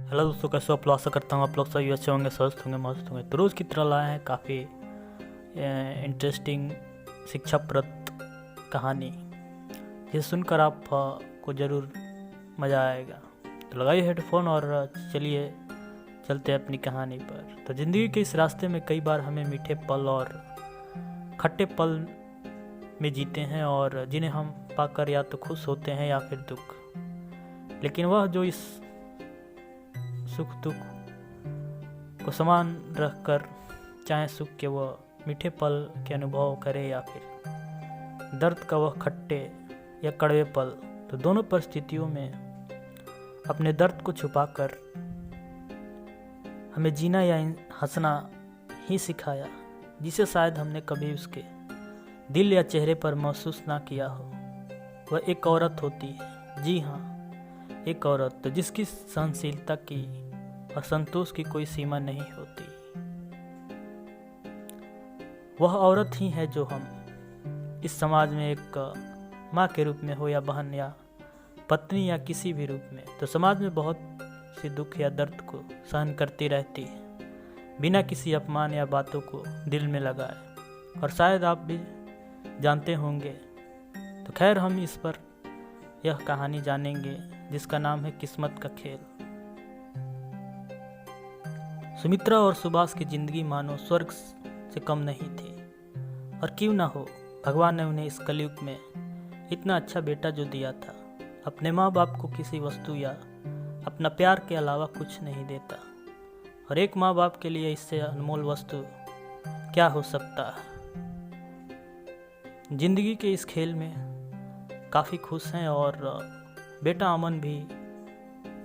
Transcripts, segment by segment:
Hello दोस्तों, कैसे हो आप लोग? आशा करता हूँ आप लोग सभी अच्छे होंगे, स्वस्थ होंगे, मस्त होंगे। तो रोज़ की तरह लाए हैं काफ़ी इंटरेस्टिंग शिक्षाप्रद कहानी, जिसे सुनकर आप को ज़रूर मज़ा आएगा। तो लगाइए हेडफोन और चलिए चलते हैं अपनी कहानी पर। तो ज़िंदगी के इस रास्ते में कई बार हमें मीठे पल और खट्टे पल में जीते हैं, और जिन्हें हम पाकर या तो खुश होते हैं या फिर दुख। लेकिन वह जो इस सुख दुख को समान रखकर, चाहे सुख के वह मीठे पल के अनुभव करे या फिर दर्द का वह खट्टे या कड़वे पल, तो दोनों परिस्थितियों में अपने दर्द को छुपाकर हमें जीना या हंसना ही सिखाया, जिसे शायद हमने कभी उसके दिल या चेहरे पर महसूस ना किया हो। वह एक औरत होती है, जी हाँ, एक औरत जिसकी सहनशीलता की और संतोष की कोई सीमा नहीं होती। वह औरत ही है जो हम इस समाज में एक माँ के रूप में हो, या बहन, या पत्नी, या किसी भी रूप में, तो समाज में बहुत सी दुख या दर्द को सहन करती रहती है, बिना किसी अपमान या बातों को दिल में लगाए। और शायद आप भी जानते होंगे। तो खैर, हम इस पर यह कहानी जानेंगे जिसका नाम है किस्मत का खेल। सुमित्रा और सुभाष की जिंदगी मानो स्वर्ग से कम नहीं थी, और क्यों ना हो, भगवान ने उन्हें इस कलयुग में इतना अच्छा बेटा जो दिया था। अपने माँ बाप को किसी वस्तु या अपना प्यार के अलावा कुछ नहीं देता, और एक माँ बाप के लिए इससे अनमोल वस्तु क्या हो सकता है। जिंदगी के इस खेल में काफ़ी खुश हैं, और बेटा अमन भी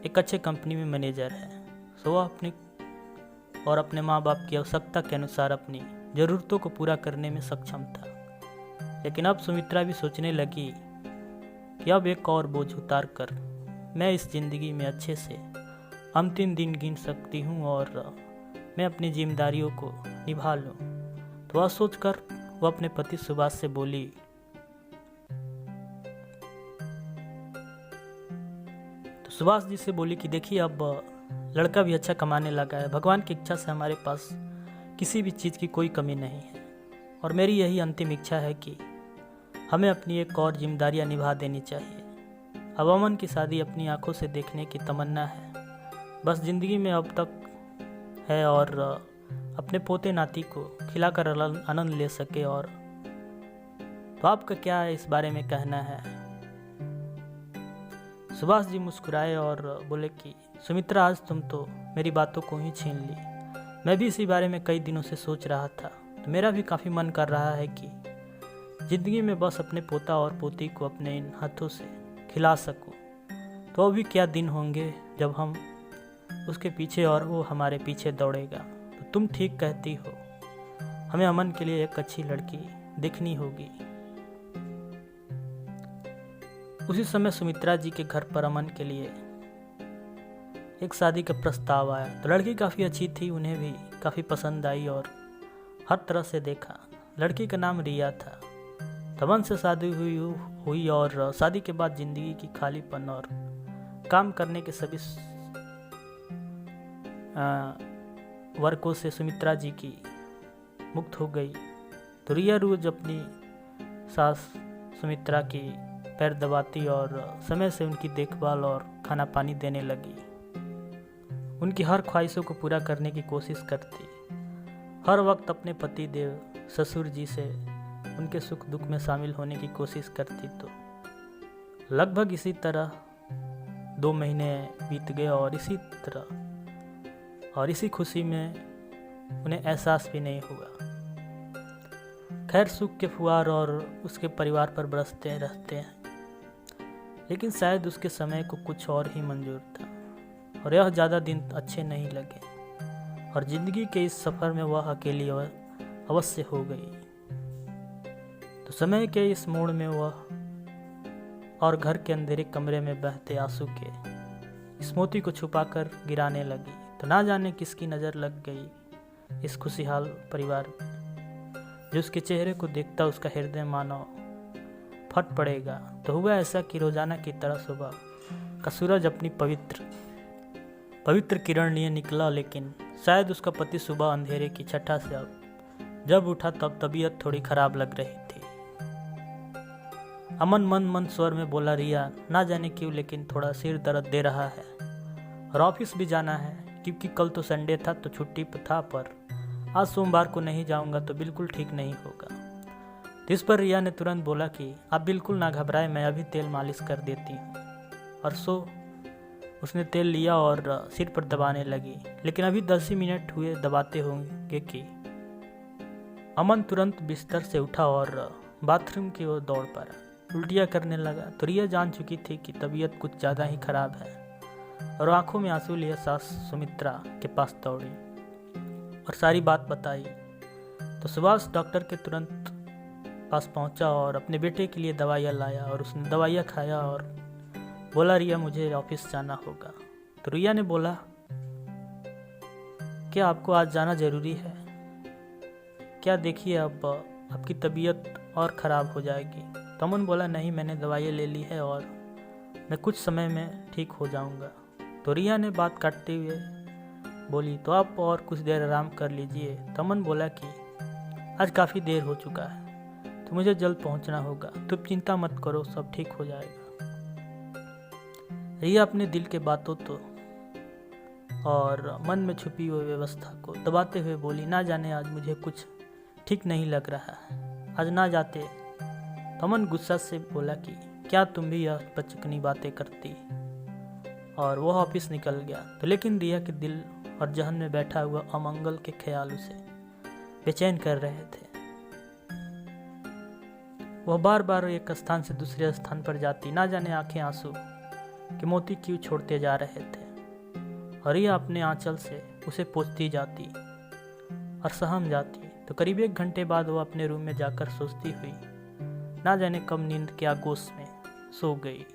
एक अच्छे कंपनी में मैनेजर है। सो वह अपने माँ बाप की आवश्यकता के अनुसार अपनी ज़रूरतों को पूरा करने में सक्षम था। लेकिन अब सुमित्रा भी सोचने लगी कि अब एक और बोझ उतार कर मैं इस ज़िंदगी में अच्छे से अंतिम दिन गिन सकती हूँ, और मैं अपनी जिम्मेदारियों को निभा लूँ। तो वह सोचकर वह अपने पति सुभाष से बोली, तो सुभाष जी से बोली कि देखिए, अब लड़का भी अच्छा कमाने लगा है, भगवान की इच्छा से हमारे पास किसी भी चीज़ की कोई कमी नहीं है, और मेरी यही अंतिम इच्छा है कि हमें अपनी एक और जिम्मेदारियां निभा देनी चाहिए। अब अमन की शादी अपनी आंखों से देखने की तमन्ना है, बस ज़िंदगी में अब तक है, और अपने पोते नाती को खिलाकर आनंद ले सके। और तो आपका क्या इस बारे में कहना है? सुभाष जी मुस्कुराए और बोले कि सुमित्रा, आज तुम तो मेरी बातों को ही छीन ली। मैं भी इसी बारे में कई दिनों से सोच रहा था। तो मेरा भी काफ़ी मन कर रहा है कि ज़िंदगी में बस अपने पोता और पोती को अपने इन हाथों से खिला सकूं। तो अभी क्या दिन होंगे जब हम उसके पीछे और वो हमारे पीछे दौड़ेगा। तो तुम ठीक कहती हो, हमें अमन के लिए एक अच्छी लड़की देखनी होगी। उसी समय सुमित्रा जी के घर पर अमन के लिए एक शादी का प्रस्ताव आया। तो लड़की काफ़ी अच्छी थी, उन्हें भी काफ़ी पसंद आई, और हर तरह से देखा। लड़की का नाम रिया था। अमन से शादी हुई और शादी के बाद ज़िंदगी की खालीपन और काम करने के सभी वर्कों से सुमित्रा जी की मुक्त हो गई। तो रिया रोज अपनी सास सुमित्रा की पैर दबाती और समय से उनकी देखभाल और खाना पानी देने लगी। उनकी हर ख्वाहिशों को पूरा करने की कोशिश करती। हर वक्त अपने पति देव ससुर जी से उनके सुख दुख में शामिल होने की कोशिश करती। तो लगभग इसी तरह 2 महीने बीत गए, और इसी खुशी में उन्हें एहसास भी नहीं हुआ। खैर, सुख के फुहार और उसके परिवार पर बरसते रहते हैं, लेकिन शायद उसके समय को कुछ और ही मंजूर था, और यह ज़्यादा दिन अच्छे नहीं लगे, और ज़िंदगी के इस सफ़र में वह अकेली अवश्य हो गई। तो समय के इस मोड़ में वह और घर के अंधेरे कमरे में बहते आंसू के इस मोती को छुपाकर गिराने लगी। तो ना जाने किसकी नज़र लग गई इस खुशहाल परिवार में, जो उसके चेहरे को देखता उसका हृदय मानो फट पड़ेगा। तो हुआ ऐसा कि रोजाना की तरह सुबह का सूरज अपनी पवित्र पवित्र किरण लिए निकला, लेकिन शायद उसका पति सुबह अंधेरे की छठा से अब जब उठा तब तबीयत थोड़ी खराब लग रही थी। अमन मन स्वर में बोला, रिया ना जाने क्यों लेकिन थोड़ा सिर दर्द दे रहा है और ऑफिस भी जाना है, क्योंकि कल तो संडे था तो छुट्टी पर था, पर आज सोमवार को नहीं जाऊंगा तो बिल्कुल ठीक नहीं होगा। तो इस पर रिया ने तुरंत बोला कि आप बिल्कुल ना घबराएं, मैं अभी तेल मालिश कर देती हूँ। और उसने तेल लिया और सिर पर दबाने लगी, लेकिन अभी 10 ही मिनट हुए दबाते होंगे कि अमन तुरंत बिस्तर से उठा और बाथरूम की ओर दौड़ पड़ा। उल्टियाँ करने लगा तो रिया जान चुकी थी कि तबीयत कुछ ज़्यादा ही खराब है और आंखों में आंसू लिए सास सुमित्रा के पास दौड़ी और सारी बात बताई। तो सुभाष डॉक्टर के तुरंत पास पहुंचा और अपने बेटे के लिए दवाइयाँ लाया और उसने दवाइयाँ खाया और बोला, रिया मुझे ऑफिस जाना होगा। तो रिया ने बोला, क्या आपको आज जाना ज़रूरी है क्या? देखिए अब आपकी तबीयत और ख़राब हो जाएगी। तो अमन बोला, नहीं मैंने दवाइयाँ ले ली है और मैं कुछ समय में ठीक हो जाऊंगा। तो रिया ने बात काटते हुए बोली, तो आप और कुछ देर आराम कर लीजिए। तो अमन बोला कि आज काफ़ी देर हो चुका है तो मुझे जल्द पहुंचना होगा, तुम चिंता मत करो, सब ठीक हो जाएगा। रिया अपने दिल के बातों तो और मन में छुपी हुई व्यवस्था को दबाते हुए बोली, ना जाने आज मुझे कुछ ठीक नहीं लग रहा है, आज ना जाते। तो अमन गुस्सा से बोला कि क्या तुम भी यह बचकनी बातें करती, और वह ऑफिस निकल गया। तो लेकिन रिया के दिल और जहन में बैठा हुआ अमंगल के ख्याल उसे बेचैन कर रहे थे। वह बार बार एक स्थान से दूसरे स्थान पर जाती, ना जाने आंखें आंसू कि मोती क्यों छोड़ते जा रहे थे, और रिया अपने आंचल से उसे पोंछती जाती और सहम जाती। तो करीब 1 घंटे बाद वो अपने रूम में जाकर सोचती हुई ना जाने कब नींद के आगोश में सो गई।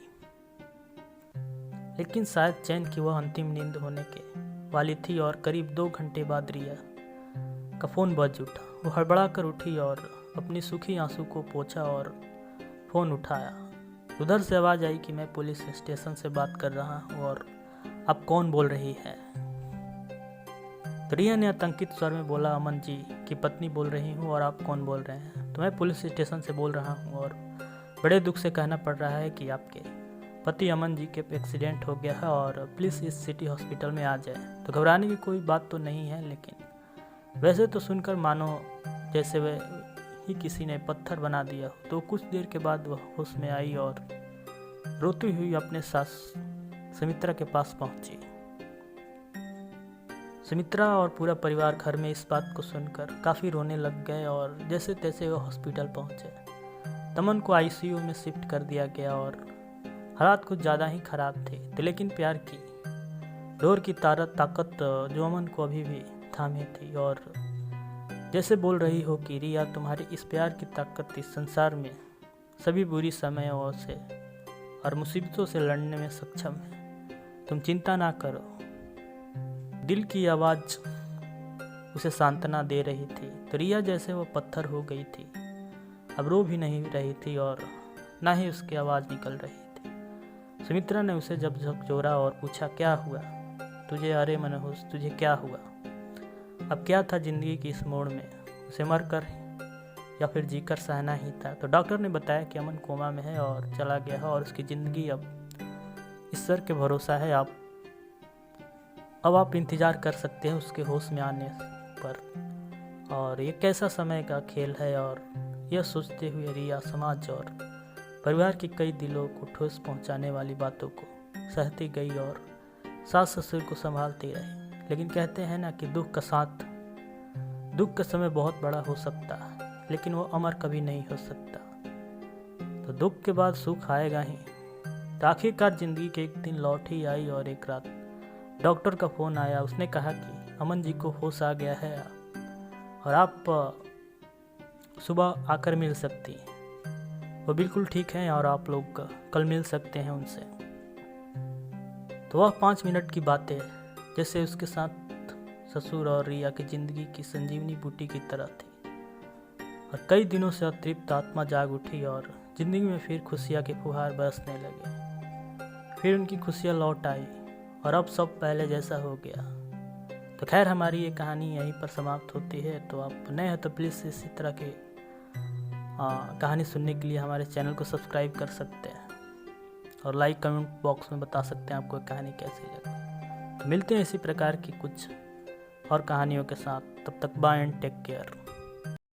लेकिन शायद चैन की वह अंतिम नींद होने के वाली थी और करीब 2 घंटे बाद रिया का फ़ोन बज उठा। वो हड़बड़ा कर उठी और अपनी सूखी आंसू को पोंछा और फ़ोन उठाया। उधर से आवाज़ आई कि मैं पुलिस स्टेशन से बात कर रहा हूँ और आप कौन बोल रही है? तो रिया ने आतंकित स्वर में बोला, अमन जी की पत्नी बोल रही हूँ, और आप कौन बोल रहे हैं? तो मैं पुलिस स्टेशन से बोल रहा हूँ और बड़े दुख से कहना पड़ रहा है कि आपके पति अमन जी के एक्सीडेंट हो गया है और प्लीज़ इस सिटी हॉस्पिटल में आ जाए। तो घबराने की कोई बात तो नहीं है, लेकिन वैसे तो सुनकर मानो जैसे वह ही किसी ने पत्थर बना दिया हो। तो कुछ देर के बाद वह होश में आई और रोती हुई अपने सास सुमित्रा के पास पहुंची। सुमित्रा और पूरा परिवार घर में इस बात को सुनकर काफ़ी रोने लग गए और जैसे तैसे वह हॉस्पिटल पहुंचे। तमन को आईसीयू में शिफ्ट कर दिया गया और हालात कुछ ज़्यादा ही खराब थे। तो लेकिन प्यार की डोर की ताकत जो अमन को अभी भी थामे थी और जैसे बोल रही हो कि रिया तुम्हारी इस प्यार की ताकत इस संसार में सभी बुरी समयों से और मुसीबतों से लड़ने में सक्षम है, तुम चिंता ना करो। दिल की आवाज़ उसे सांत्वना दे रही थी। तो रिया जैसे वो पत्थर हो गई थी, अब रो भी नहीं रही थी और ना ही उसकी आवाज़ निकल रही थी। सुमित्रा ने उसे जब झकझोरा और पूछा, क्या हुआ तुझे? अरे मनहूस, तुझे क्या हुआ? अब क्या था ज़िंदगी की इस मोड़ में, उसे मर कर या फिर जीकर सहना ही था। तो डॉक्टर ने बताया कि अमन कोमा में है और चला गया है और उसकी ज़िंदगी अब ईश्वर के भरोसा है। अब आप इंतज़ार कर सकते हैं उसके होश में आने पर। और ये कैसा समय का खेल है। और यह सोचते हुए रिया समाज और परिवार की कई दिलों को ठोस पहुंचाने वाली बातों को सहती गई और सास ससुर को संभालती रही। लेकिन कहते हैं ना कि दुख का समय बहुत बड़ा हो सकता है, लेकिन वो अमर कभी नहीं हो सकता। तो दुख के बाद सुख आएगा ही। तो आखिरकार ज़िंदगी के एक दिन लौट ही आई और एक रात डॉक्टर का फ़ोन आया। उसने कहा कि अमन जी को होश आ गया है और आप सुबह आकर मिल सकती हैं। वो बिल्कुल ठीक हैं और आप लोग कल मिल सकते हैं उनसे। तो वह 5 मिनट की बातें जैसे उसके साथ ससुर और रिया की ज़िंदगी की संजीवनी बूटी की तरह थी। और कई दिनों से अतृप्त आत्मा जाग उठी और ज़िंदगी में फिर खुशियाँ के फुहार बरसने लगे। फिर उनकी खुशियाँ लौट आई और अब सब पहले जैसा हो गया। तो खैर हमारी ये कहानी यहीं पर समाप्त होती है। तो आप नए हो तो प्लीज़ इसी तरह की कहानी सुनने के लिए हमारे चैनल को सब्सक्राइब कर सकते हैं और लाइक कमेंट बॉक्स में बता सकते हैं आपको कहानी कैसी लगी। तो मिलते हैं इसी प्रकार की कुछ और कहानियों के साथ। तब तक बाय एंड टेक केयर।